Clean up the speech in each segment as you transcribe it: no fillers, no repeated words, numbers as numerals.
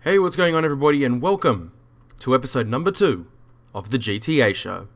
Hey, what's going on everybody, and welcome to episode number 2 of the GTA show.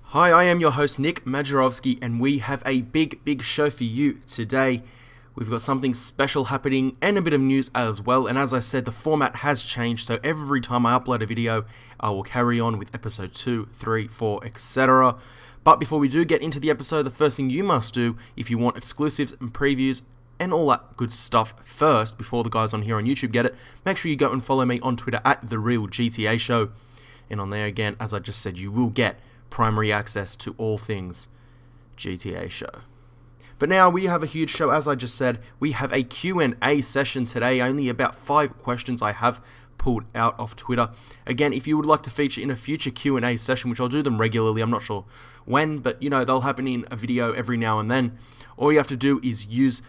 Hi, I am your host Nick Majerovski, and we have a big show for you today. We've got something special happening and a bit of news as well, and as I said, the format has changed, so every time I upload a video, I will carry on with episode 2, 3, 4, etc. But before we do get into the episode, the first thing you must do, if you want exclusives and previews and all that good stuff first, before the guys on here on YouTube get it, make sure you go and follow me on Twitter at @TheRealGTAShow. And on there again, as I just said, you will get primary access to all things GTA show. But now we have a huge show, as I just said. We have a Q&A session today, only about 5 questions I have pulled out of Twitter. Again, if you would like to feature in a future Q&A session, which I'll do them regularly, I'm not sure when, but you know, they'll happen in a video every now and then. All you have to do is use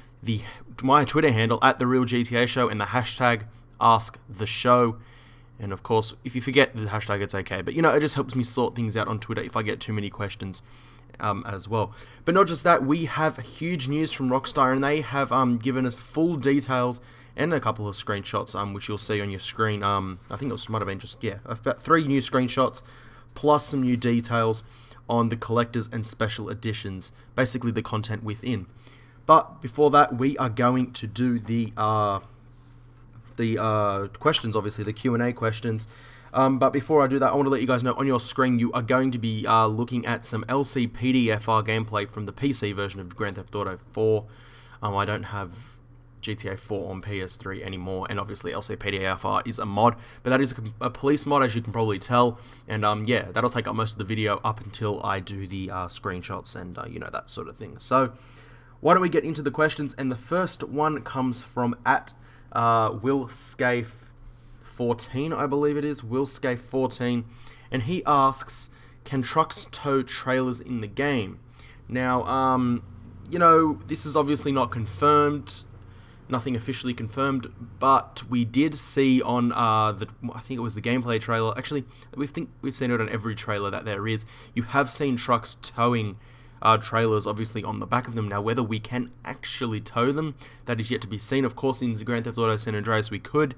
my Twitter handle at @TheRealGTAShow and the hashtag AskTheShow. And of course, if you forget the hashtag, it's okay. But you know, it just helps me sort things out on Twitter if I get too many questions as well. But not just that, we have huge news from Rockstar, and they have given us full details and a couple of screenshots, which you'll see on your screen. I think it might have been just, about 3 new screenshots, plus some new details on the collectors and special editions, basically the content within. But before that, we are going to do the questions, obviously, the Q&A questions. But before I do that, I want to let you guys know on your screen you are going to be looking at some LCPDFR gameplay from the PC version of Grand Theft Auto 4. I don't have GTA 4 on PS3 anymore, and obviously LCPDFR is a mod, but that is a police mod, as you can probably tell. And yeah, that'll take up most of the video up until I do the screenshots and you know, that sort of thing. So why don't we get into the questions? And the first one comes from WillScafe14, I believe it is, WillScafe14, and he asks, can trucks tow trailers in the game? Now, you know, this is obviously not confirmed, nothing officially confirmed, but we did see on I think it was the gameplay trailer, actually, we've seen it on every trailer that there is, you have seen trucks towing trailers, obviously, on the back of them. Now, whether we can actually tow them, that is yet to be seen. Of course, in Grand Theft Auto San Andreas, we could.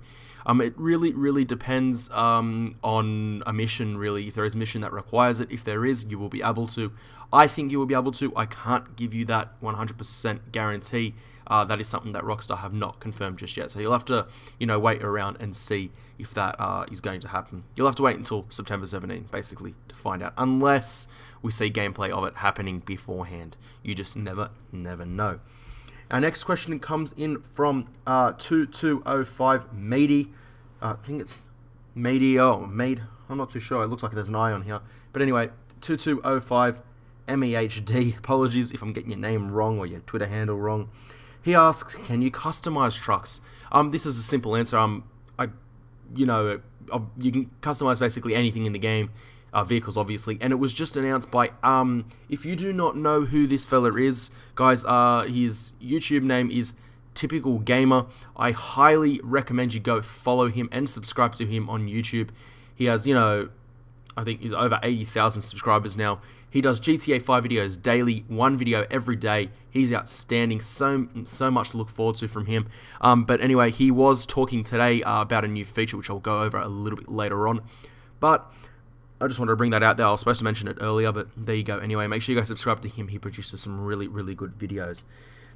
It really depends on a mission, really. If there is a mission that requires it, if there is, you will be able to. I think you will be able to. I can't give you that 100% guarantee. That is something that Rockstar have not confirmed just yet. So you'll have to, you know, wait around and see if that is going to happen. You'll have to wait until September 17, basically, to find out. Unless we see gameplay of it happening beforehand. You just never know. Our next question comes in from 2205 Mady. I think it's Mady. Oh, Made. I'm not too sure. It looks like there's an I on here. But anyway, 2205 MEHD. Apologies if I'm getting your name wrong or your Twitter handle wrong. He asks, can you customize trucks? This is a simple answer. You can customize basically anything in the game. Vehicles, obviously, and it was just announced by, if you do not know who this fella is, guys, his YouTube name is Typical Gamer. I highly recommend you go follow him and subscribe to him on YouTube. He has, you know, I think he's over 80,000 subscribers now. He does GTA 5 videos daily, 1 video every day. He's outstanding, so much to look forward to from him. But anyway, he was talking today about a new feature, which I'll go over a little bit later on. But I just wanted to bring that out there. I was supposed to mention it earlier, but there you go. Anyway, make sure you guys subscribe to him. He produces some really good videos.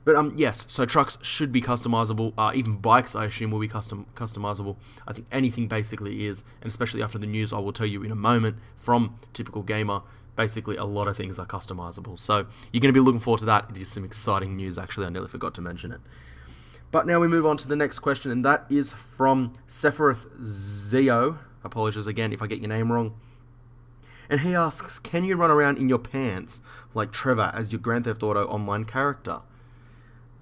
But yes, so trucks should be customizable. Even bikes, I assume, will be customizable. I think anything basically is, and especially after the news I will tell you in a moment from Typical Gamer, basically a lot of things are customizable. So you're going to be looking forward to that. It is some exciting news, actually. I nearly forgot to mention it. But now we move on to the next question, and that is from Sephiroth Zeo. Apologies again if I get your name wrong. And he asks, can you run around in your pants like Trevor as your Grand Theft Auto Online character?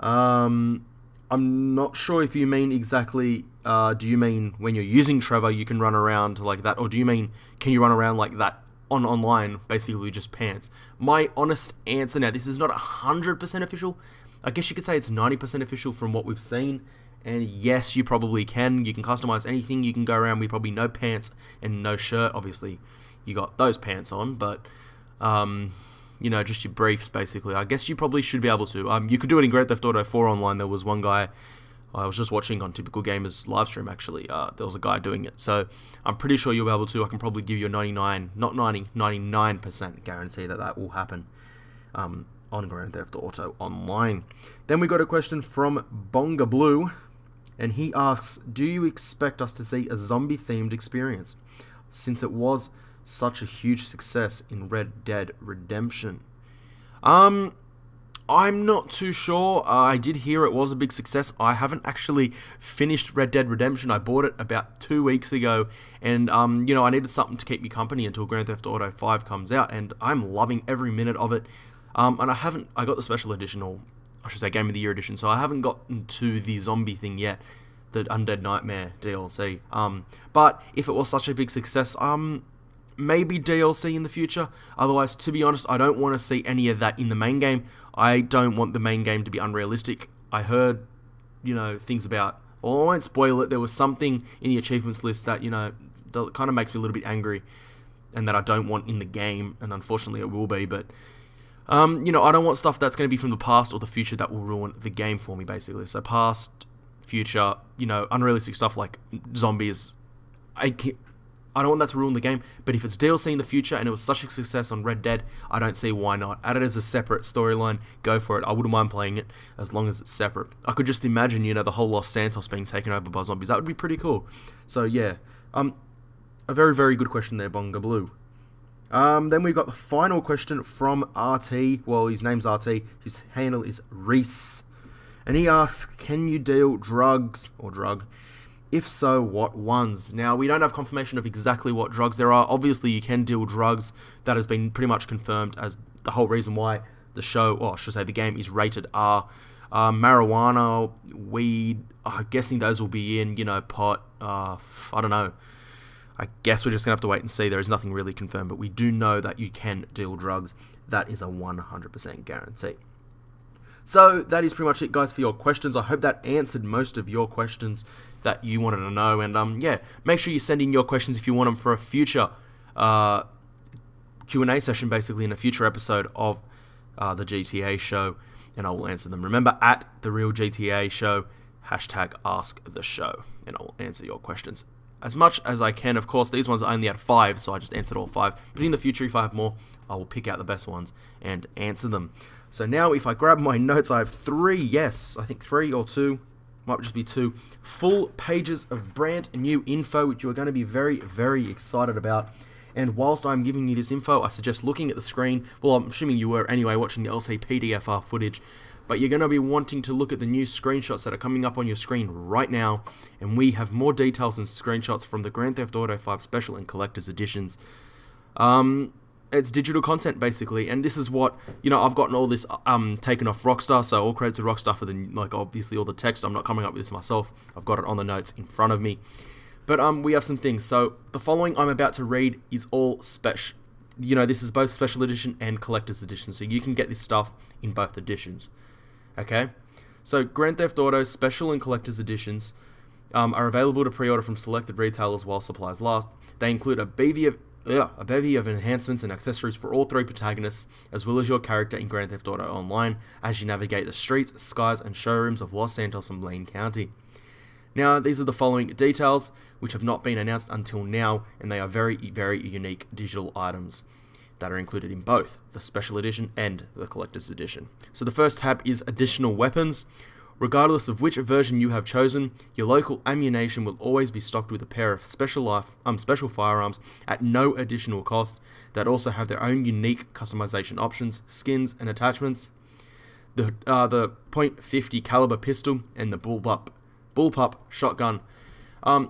I'm not sure if you mean exactly, do you mean when you're using Trevor you can run around like that, or do you mean can you run around like that online, basically just pants? My honest answer, now this is not 100% official, I guess you could say it's 90% official from what we've seen, And yes, you probably can. You can customize anything. You can go around with probably no pants and no shirt. Obviously, you got those pants on, but just your briefs basically. I guess you probably should be able to. You could do it in Grand Theft Auto 4 online. There was one guy I was just watching on Typical Gamers live stream actually. There was a guy doing it, so I'm pretty sure you'll be able to. I can probably give you a 99% guarantee that will happen on Grand Theft Auto Online. Then we got a question from Bonga Blue, and he asks, do you expect us to see a zombie-themed experience, since it was such a huge success in Red Dead Redemption? I'm not too sure. I did hear it was a big success. I haven't actually finished Red Dead Redemption. I bought it about 2 weeks ago, and I needed something to keep me company until Grand Theft Auto 5 comes out, and I'm loving every minute of it. And I got the special edition, or I should say Game of the Year edition, so I haven't gotten to the zombie thing yet, the Undead Nightmare DLC. But if it was such a big success, maybe DLC in the future. Otherwise, to be honest, I don't want to see any of that in the main game. I don't want the main game to be unrealistic. I heard, things about, well, I won't spoil it, there was something in the achievements list that, that kind of makes me a little bit angry, and that I don't want in the game, and unfortunately it will be, but, I don't want stuff that's going to be from the past or the future that will ruin the game for me, basically. So past, future, unrealistic stuff like zombies, I don't want that to ruin the game, but if it's DLC in the future and it was such a success on Red Dead, I don't see why not. Add it as a separate storyline, go for it. I wouldn't mind playing it as long as it's separate. I could just imagine, the whole Los Santos being taken over by zombies. That would be pretty cool. So yeah, a very, very good question there, Bonga Blue. Then we've got the final question from RT. Well, his name's RT. His handle is Reese. And he asks, can you deal drugs or drug? If so, what ones? Now, we don't have confirmation of exactly what drugs there are. Obviously, you can deal drugs. That has been pretty much confirmed as the whole reason why the show, or I should say the game, is rated R. Marijuana, weed, I'm guessing those will be in, pot, I don't know. I guess we're just going to have to wait and see. There is nothing really confirmed, but we do know that you can deal drugs. That is a 100% guarantee. So that is pretty much it, guys, for your questions. I hope that answered most of your questions that you wanted to know. And make sure you send in your questions if you want them for a future Q&A session, basically, in a future episode of the GTA show, and I will answer them. Remember, at The Real GTA Show, #AskTheShow, and I will answer your questions as much as I can. Of course, these ones are only at 5, so I just answered all 5. But in the future, if I have more, I will pick out the best ones and answer them. So now, if I grab my notes, I have 3, yes, I think 3 or 2, might just be 2, full pages of brand new info, which you are going to be very, very excited about. And whilst I'm giving you this info, I suggest looking at the screen. Well, I'm assuming you were anyway, watching the LC PDFR footage. But you're going to be wanting to look at the new screenshots that are coming up on your screen right now. And we have more details and screenshots from the Grand Theft Auto 5 Special and Collector's Editions. It's digital content, basically, and this is what, I've gotten all this taken off Rockstar, so all credit to Rockstar for obviously all the text. I'm not coming up with this myself. I've got it on the notes in front of me. But we have some things. So the following I'm about to read is all special. This is both Special Edition and Collector's Edition, so you can get this stuff in both editions. Okay? So Grand Theft Auto Special and Collector's Editions are available to pre-order from selected retailers while supplies last. They include a bevy of enhancements and accessories for all 3 protagonists, as well as your character in Grand Theft Auto Online, as you navigate the streets, skies, and showrooms of Los Santos and Blaine County. Now, these are the following details, which have not been announced until now, and they are very, very unique digital items that are included in both the Special Edition and the Collector's Edition. So the first tab is Additional Weapons. Regardless of which version you have chosen, your local ammunition will always be stocked with a pair of special firearms at no additional cost that also have their own unique customization options, skins, and attachments. The .50 caliber pistol and the bullpup shotgun.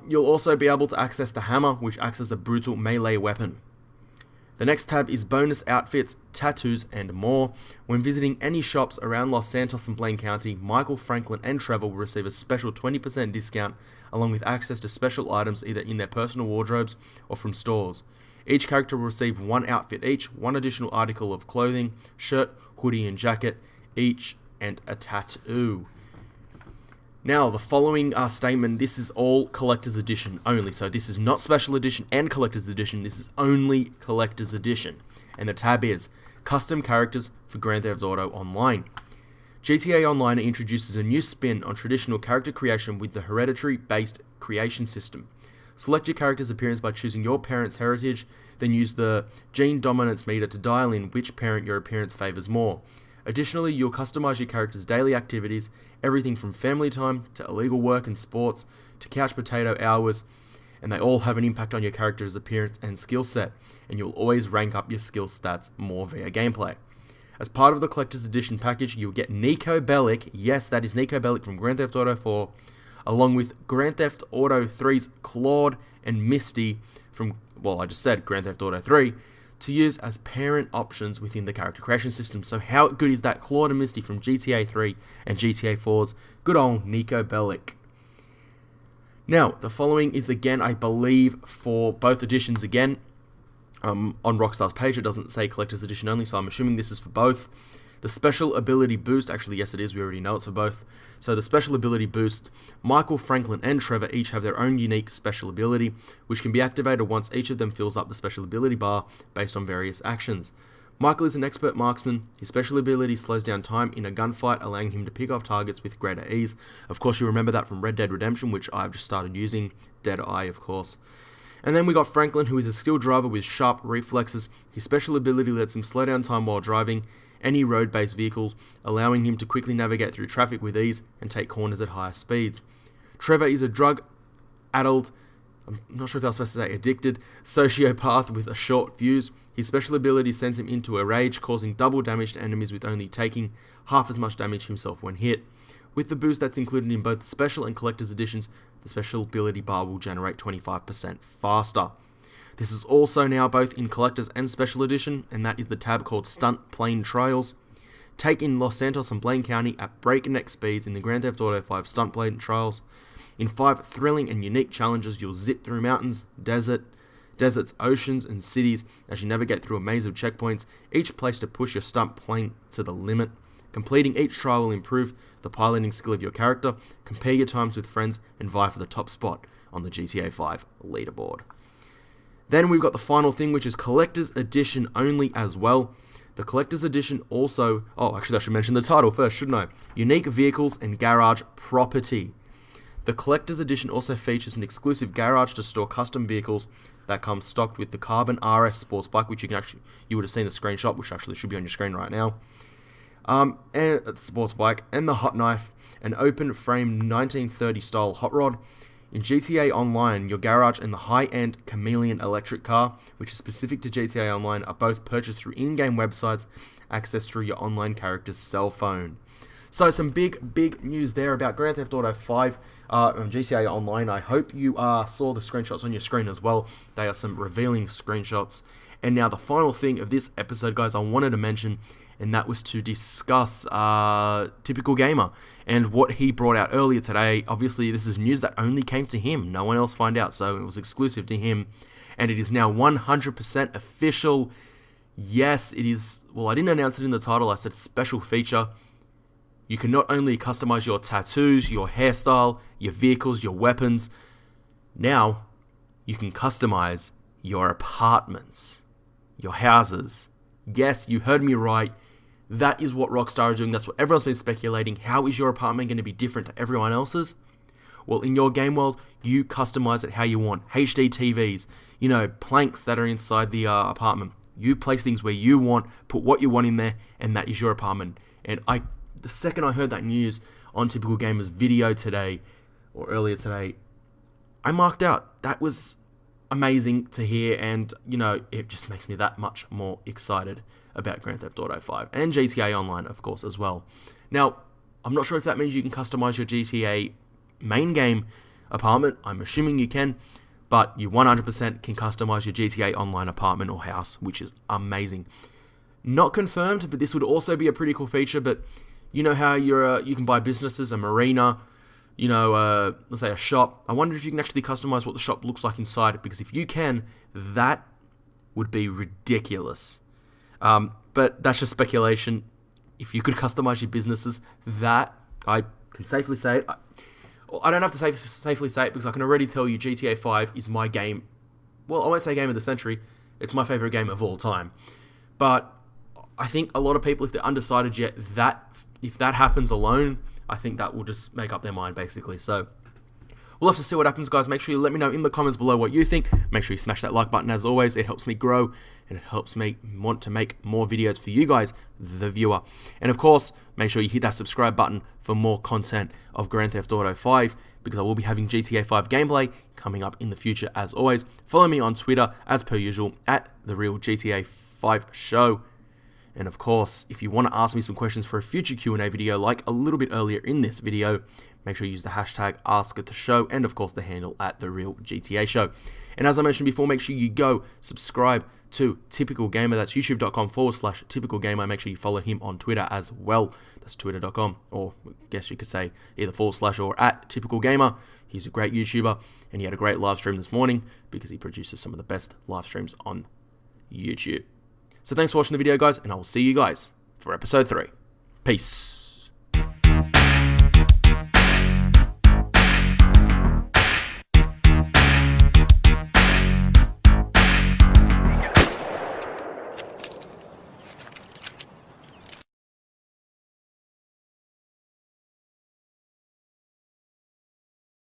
You'll also be able to access the hammer, which acts as a brutal melee weapon. The next tab is bonus outfits, tattoos, and more. When visiting any shops around Los Santos and Blaine County, Michael, Franklin, and Trevor will receive a special 20% discount, along with access to special items either in their personal wardrobes or from stores. Each character will receive 1 outfit each, 1 additional article of clothing, shirt, hoodie, and jacket each, and a tattoo. Now, the following statement, this is all Collector's Edition only. So this is not Special Edition and Collector's Edition. This is only Collector's Edition. And the tab is Custom Characters for Grand Theft Auto Online. GTA Online introduces a new spin on traditional character creation with the hereditary-based creation system. Select your character's appearance by choosing your parent's heritage, then use the gene dominance meter to dial in which parent your appearance favors more. Additionally, you'll customize your character's daily activities, everything from family time to illegal work and sports to couch potato hours, and they all have an impact on your character's appearance and skill set, and you'll always rank up your skill stats more via gameplay. As part of the Collector's Edition package, you'll get Nico Bellic, yes, that is Nico Bellic from Grand Theft Auto 4, along with Grand Theft Auto 3's Claude and Misty from, well, I just said Grand Theft Auto 3, to use as parent options within the character creation system. So how good is that? Claude and Misty from GTA 3 and GTA 4's good old Nico Bellic. Now, the following is again, I believe, for both editions again. On Rockstar's page, it doesn't say Collector's Edition only, so I'm assuming this is for both. The Special Ability Boost, actually yes it is, we already know it's for both. So the Special Ability Boost, Michael, Franklin, and Trevor each have their own unique special ability, which can be activated once each of them fills up the special ability bar based on various actions. Michael is an expert marksman. His special ability slows down time in a gunfight, allowing him to pick off targets with greater ease. Of course, you remember that from Red Dead Redemption, which I've just started using. Dead Eye, of course. And then we got Franklin, who is a skilled driver with sharp reflexes. His special ability lets him slow down time while driving any road-based vehicles, allowing him to quickly navigate through traffic with ease and take corners at higher speeds. Trevor is a drug-addled, I'm not sure if I was supposed to say addicted, sociopath with a short fuse. His special ability sends him into a rage, causing double damage to enemies with only taking half as much damage himself when hit. With the boost that's included in both the Special and Collector's Editions, the special ability bar will generate 25% faster. This is also now both in Collector's and Special Edition, and that is the tab called Stunt Plane Trails. Take in Los Santos and Blaine County at breakneck speeds in the Grand Theft Auto 5 Stunt Plane Trails. In 5 thrilling and unique challenges, you'll zip through mountains, deserts, oceans, and cities as you navigate through a maze of checkpoints, each place to push your stunt plane to the limit. Completing each trial will improve the piloting skill of your character, compare your times with friends, and vie for the top spot on the GTA 5 leaderboard. Then we've got the final thing, which is Collector's Edition only as well. The Collector's Edition also... Oh, actually I should mention the title first, shouldn't I? Unique Vehicles and Garage Property. The Collector's Edition also features an exclusive garage to store custom vehicles that come stocked with the Carbon RS sports bike, which you would have seen the screenshot, which actually should be on your screen right now. And the sports bike, and the hot knife, an open frame 1930 style hot rod. In GTA Online, your garage and the high-end Chameleon electric car, which is specific to GTA Online, are both purchased through in-game websites, accessed through your online character's cell phone. So some big news there about Grand Theft Auto 5 on GTA Online. I hope you saw the screenshots on your screen as well. They are some revealing screenshots. And now the final thing of this episode, guys, I wanted to mention, and that was to discuss Typical Gamer and what he brought out earlier today. Obviously, this is news that only came to him. No one else found out, so it was exclusive to him. And it is now 100% official. Yes, it is... Well, I didn't announce it in the title. I said special feature. You can not only customize your tattoos, your hairstyle, your vehicles, your weapons. Now, you can customize your apartments, your houses. Yes, you heard me right. That is what Rockstar are doing. That's what everyone's been speculating. How is your apartment going to be different to everyone else's? Well, in your game world, you customize it how you want. HD TVs, planks that are inside the apartment. You place things where you want, put what you want in there, and that is your apartment. And the second I heard that news on Typical Gamer's video today, or earlier today, I marked out. That was amazing to hear, and it just makes me that much more excited about Grand Theft Auto 5 and GTA Online, of course, as well. Now, I'm not sure if that means you can customize your GTA main game apartment. I'm assuming you can, but you 100% can customize your GTA Online apartment or house, which is amazing. Not confirmed, but this would also be a pretty cool feature. But you know how you can buy businesses, a marina, let's say a shop. I wonder if you can actually customize what the shop looks like inside, because if you can, that would be ridiculous. But that's just speculation. If you could customize your businesses, that, I can safely say it, I don't have to safely say it because I can already tell you GTA 5 is my game. Well, I won't say game of the century. It's my favorite game of all time. But I think a lot of people, if they're undecided yet, if that happens alone, I think that will just make up their mind, basically. So we'll have to see what happens, guys. Make sure you let me know in the comments below what you think. Make sure you smash that like button, as always. It helps me grow, and it helps me want to make more videos for you guys, the viewer. And of course, make sure you hit that subscribe button for more content of Grand Theft Auto 5, because I will be having GTA 5 gameplay coming up in the future, as always. Follow me on Twitter, as per usual, at The Real GTA 5 Show. And of course, if you want to ask me some questions for a future Q&A video, like a little bit earlier in this video, make sure you use the hashtag AskAtTheShow, and of course the handle at The Real GTA Show. And as I mentioned before, make sure you go subscribe to Typical Gamer. That's youtube.com/Typical Gamer. Make sure you follow him on Twitter as well. That's twitter.com, or I guess you could say either / or at Typical Gamer. He's a great YouTuber, and he had a great live stream this morning because he produces some of the best live streams on YouTube. So thanks for watching the video, guys, and I will see you guys for episode 3. Peace.